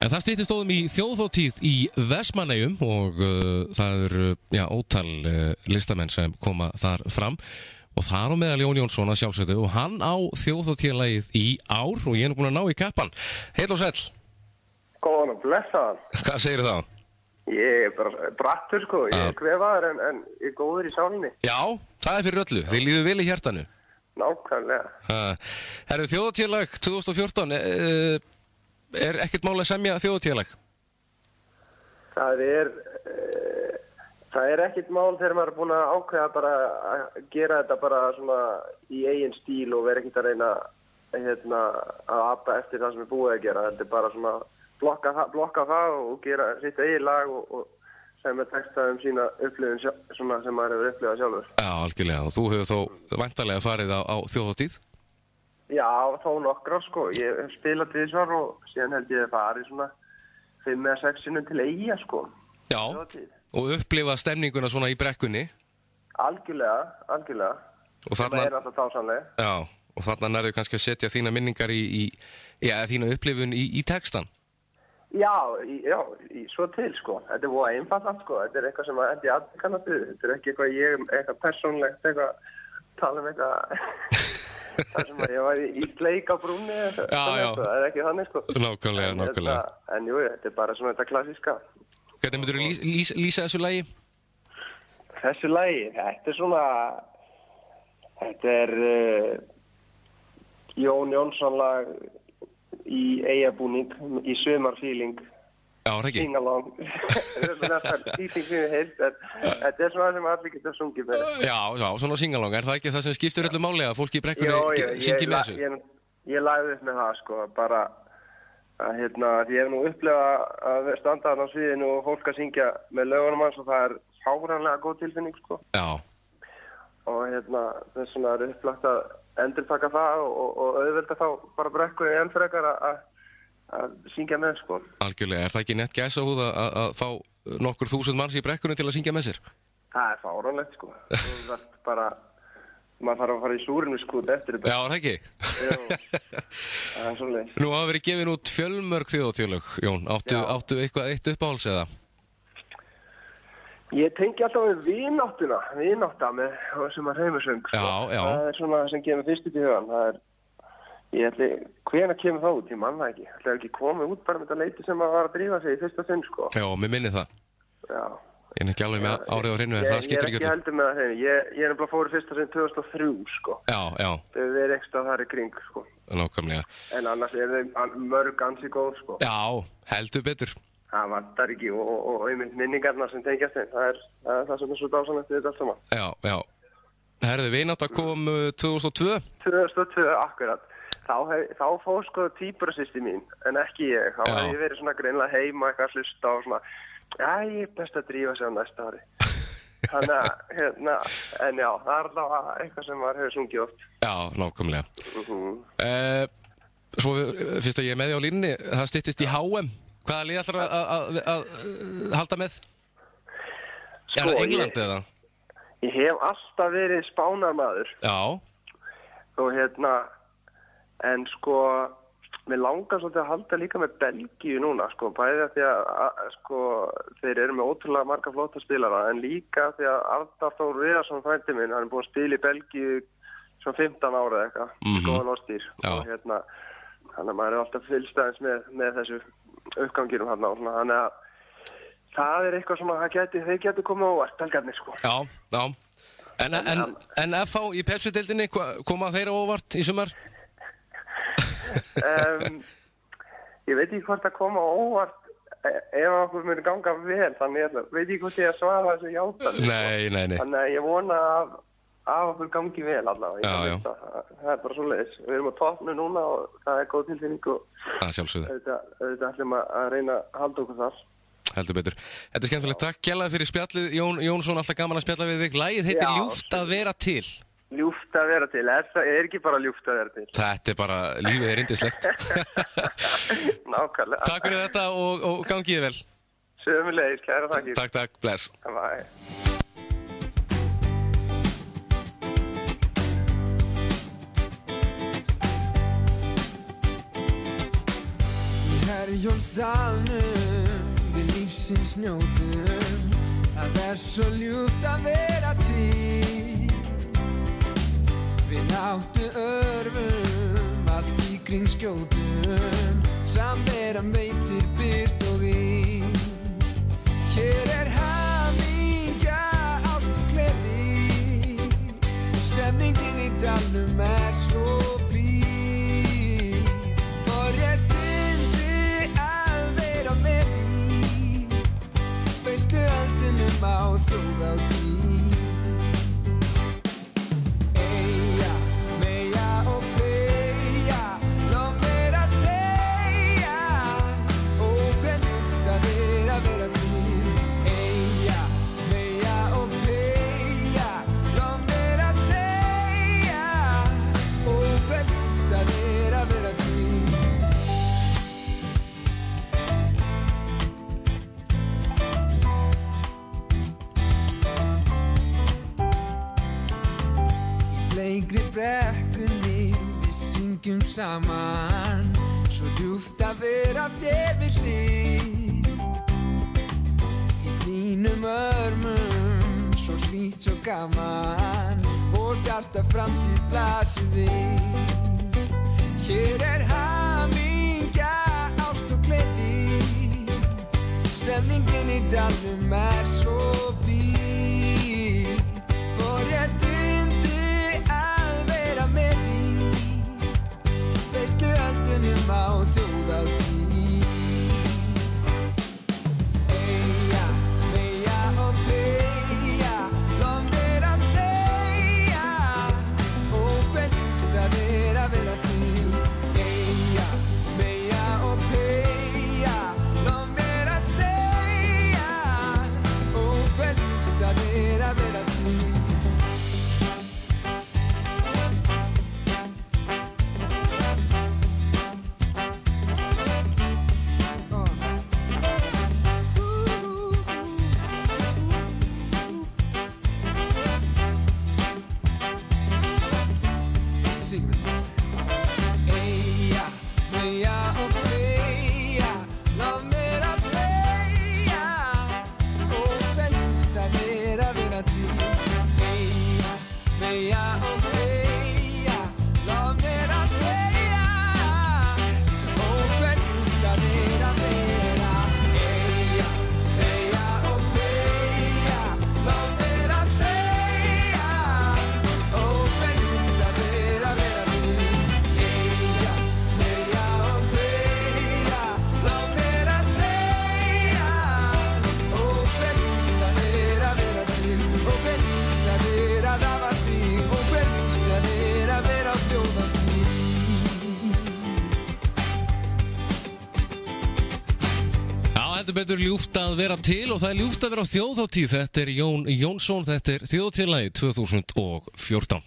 En það styttist í þjóðhátíð í Vestmannaeyjum og það eru ótal listamenn sem koma þar fram og þar á meðal Jón Jónsson að sjálfsögðu og hann á þjóðhátíðarlagið í ár og ég búinn að ná í kappan. Heil og sæll. Góðan og blessaðan. Hvað segirðu þá? Ég bara brattur sko, ég kvefaður en ég góður í sálinni. Já, það fyrir öllu, þið líður vel í hjartanu. Nákvæmlega. Herru, þjóðhátíðarlag 2014, er ekkert mál að semja þjóðhátíðarlag? Það er ekkert mál þegar maður er búinn að ákveða bara að gera þetta bara svona í eigin stíl og vera ekkert að reyna að apa eftir það sem er búið að gera. Þetta er bara svona blokka það og gera sitt eigin lag og semja texta sína upplifun svona sem maður hefur upplifað sjálfur. Já, algjörlega. Og þú hefur þó væntanlega farið á þjóðhátíð? Já, þó nokkrar sko. Ég hef spilað tvisvar og síðan held ég að farið svona 5 eða 6 sinnum til Eyja sko. Já, og upplifa stemninguna svona í brekkunni? Algjörlega. Og þarna er alltaf dásamleg. Já, og þarna nærðu kannski að setja þína minningar þína upplifun í textan? Já, svo til sko. Þetta er voða einfalt sko. Þetta er eitthvað sem að allir kannast við. Þetta er ekki eitthvað persónlegt, tala um eitthvað það sem að ég var í sleik á brúnni það er ekki þannig sko. Nákvæmlega. En jú, þetta er bara svona þetta klassíska. Hvernig myndirðu lýsa þessu lagi? Þessu lagi, þetta er Jón Jónsson lag í Eyjabúning í sumarfíling. Já, það ekki. Sing-along. Þetta er svona sem allir geta sungið með. Já, svona sing-along. Er það ekki það sem skiptir öllu máli að fólki í brekkunni syngi með þessu? Ég lagði upp með það, sko, bara að ég hef nú upplifað að standa þarna á sviðinu og fólk að syngja með lögunum hans og það er fáránlega góð tilfinning, sko. Já. Og þess vegna er upplagt að endurtaka það og auðvelda þá bara brekkunni enn frekar að syngja með, sko. Algjörlega, er það ekki nett gæsahúð að fá nokkur þúsund manns í brekkunni til að syngja með sér? Það er fáránlegt, sko. Maður þarf að fara í súrinu, sko, eftir þetta. Já, það ekki? Já, það er svoleiðis. Nú hafa verið gefin út fjölmörg þjóðhátíðarlög, Jón. Áttu eitthvað eitt uppáhalds eða? Ég tengi alltaf við vinátta með sem að Hreimur-söng, sko. Já. Það er svona sem kemur fyrst upp í hugan. Hvenær kemur það út? Ég man það ekki. Það er ekki komið út bara með þetta leiti sem að var að drífa sig í fyrsta sinn, sko. Já, mér minni það. Já. Ég er ekki alveg með árið á hreinu, en það skiptir ekki öllu. Ég er ekki heldur með það hreinu. Ég er nefnilega fór í fyrsta sinn 2003, sko. Já. Þau verið ekstra þar í kring, sko. Nákvæmlega. En annars er þau mörg ansi góð, sko. Já, heldur betur. Það vantar ekki og einmitt minningarnar sem tengjast þeim. Það er það sem er svo dásanlegt við þetta allt saman. Já. Herðu, vinátta kom 2002? 2002, akkurat. Þá fór sko tvíburasystir mín, en ekki ég. Þá hef ég verið svona greinlega heima eitthvað að hlusta og svona, ég er best að drífa sig á næsta ári. Þannig að, en já, það er alltaf eitthvað sem maður hefur sungið oft. Já, nákvæmlega. Svo fyrst að ég er með því á línni, það styttist í HM. Hvaða lið ætlar að halda með? Er það England eða? Ég hef alltaf verið Spánarmaður. Já. Og en sko, mér langar svolítið að halda líka með Belgíu núna, sko, bæði að því að sko, þeir eru með ótrúlega marga flotta spilara, en líka því að Arnar Þór Viðarsson frændi minn, hann er búinn að spila í Belgíu svona 15 ára eða eitthvað, góðan orðstýr, og þannig að maður er alltaf fylgst með þessu uppganginum hann á, þannig að það er eitthvað svona, þeir geti komið á óvart, belgarnir, sko. Já. En FH í Pepsi-deildinni, koma þeir á óvart í sumar? Ég veit ekki hvort að koma á óvart ef okkur muni ganga vel, þannig ég veit ekki hvort ég að svara þessu játan. Nei. Þannig að ég vona að okkur gangi vel allavega. Já. Það er bara svoleiðis. Við erum á toppnum núna og það er góð tilfinning og auðvitað ætlum að reyna að halda okkur þar. Heldur betur. Þetta er skemmtilegt. Takk kærlega fyrir spjallið. Jón Jónsson, alltaf gaman að spjalla við þig. Lagið heitir Ljúft að vera til. Ljúft að vera til, er ekki bara ljúft að vera til. Þetta er bara, lífið er yndislegt. Nákvæmlega. Takk fyrir þetta og gangið vel. Sömulegis, kæra þakkir. Takk, bless. Bye. Herjólfsdalnum við lífsins njótum það svo ljúft að vera til við náttu örfum allt í kring skjótum samveran veitir byrt og vín hér hamingja ást og gleði stemningin í dalnum svo blíð forréttindi að vera með því veistu öldunum á þjóðhátíð Eyja, Meyja og Freyja lof mér að segja ó hve ljúft það að vera til Eyja, Meyja og Freyja lof mér að segja ó hve ljúft það að vera til Bleikri brekkunni við syngjum saman svo ljúft að vera þér við hlið í þínum örmum svo hlýtt svo gaman vort hjarta framtíð blasir við hér hamingja ást og gleði stemningin í dalnum svo blíð forréttindi að vera með því veistu öldunum á þjóðhátíð Eyja, Meyja og Freyja lof mér að segja ó hve ljúft það að vera til Eyja, Meyja og Freyja lof mér að segja ó hve ljúft það að vera til Eyja, Meyja og Freyja lof mér að segja ó hve ljúft það að vera til Eyja, Meyja og Freyja lof mér að segja ó hve ljúft það að vera Eyja, Meyja og Freyja lof mér að segja ó hve ljúft það að vera til Eyja, Meyja og Freyja lof mér að segja ó hve ljúft það að vera til ó hve ljúft það að hafa þig ó hve ljúft það að vera á þjóðhátíð Já, heldur betur ljúft að vera til og það ljúft að vera á þjóðhátíð. Þetta Jón Jónsson, þetta Þjóðhátíðarlagið 2014.